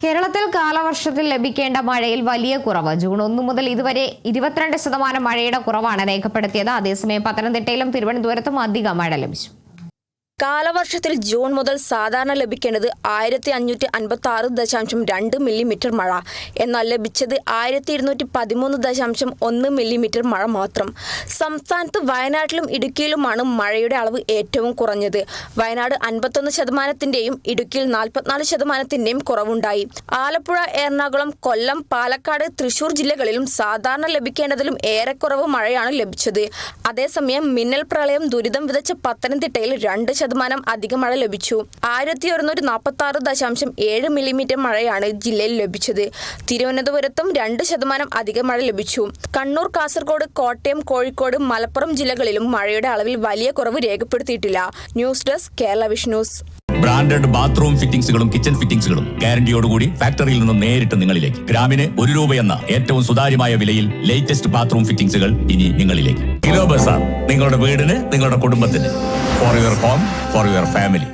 കേരളത്തിൽ കാലവർഷത്തിൽ ലഭിക്കേണ്ട മഴയിൽ വലിയ കുറവ്. ജൂൺ 1 മുതൽ ഇതുവരെ 22% മഴയുടെ കുറവാണ് രേഖപ്പെടുത്തിയത്. അതേസമയം പത്തനംതിട്ടയിലും തിരുവനന്തപുരത്തും അധിക മഴ ലഭിച്ചു. കാലവർഷത്തിൽ ജൂൺ മുതൽ സാധാരണ ലഭിക്കേണ്ടത് 1556.2 മില്ലിമീറ്റർ മഴ, എന്നാൽ ലഭിച്ചത് 1213.1 മില്ലിമീറ്റർ മഴ മാത്രം. സംസ്ഥാനത്ത് വയനാട്ടിലും ഇടുക്കിയിലുമാണ് മഴയുടെ അളവ് ഏറ്റവും കുറഞ്ഞത്. വയനാട് 51%, ഇടുക്കിയിൽ 44% കുറവുണ്ടായി. ആലപ്പുഴ, എറണാകുളം, കൊല്ലം, പാലക്കാട്, തൃശൂർ ജില്ലകളിലും സാധാരണ ലഭിക്കേണ്ടതിലും ഏറെക്കുറവ് മഴയാണ് ലഭിച്ചത്. അതേസമയം മിന്നൽ പ്രളയം ദുരിതം വിതച്ച പത്തനംതിട്ടയിൽ 2% അധിക മഴ ലഭിച്ചു. 1146.7 മില്ലിമീറ്റർ മഴയാണ് ജില്ലയിൽ ലഭിച്ചത്. തിരുവനന്തപുരത്തും 2% അധിക മഴ ലഭിച്ചു. കണ്ണൂർ, കാസർഗോഡ്, കോട്ടയം, കോഴിക്കോട്, മലപ്പുറം ജില്ലകളിലും മഴയുടെ അളവിൽ വലിയ കുറവ് രേഖപ്പെടുത്തിയിട്ടില്ല. News desk Kerala vision news. Branded bathroom ഫിറ്റിംഗ്സുകളും കിച്ചൺ ഫിറ്റിംഗ്സുകളും ഗ്യാരണ്ടിയോടുകൂടി ഫാക്ടറിയിൽ നിന്നും നേരിട്ട് നിങ്ങളിലേക്ക്. ഗ്രാമിന് ₹1 എന്ന ഏറ്റവും സുതാര്യമായ വിലയിൽ ലേറ്റസ്റ്റ് ബാത്റൂം ഫിറ്റിംഗ്സുകൾ ഇനി നിങ്ങളിലേക്ക്. കിലോ ബസാർ, നിങ്ങളുടെ വീടിന്, നിങ്ങളുടെ കുടുംബത്തിന്. For your home, for your family.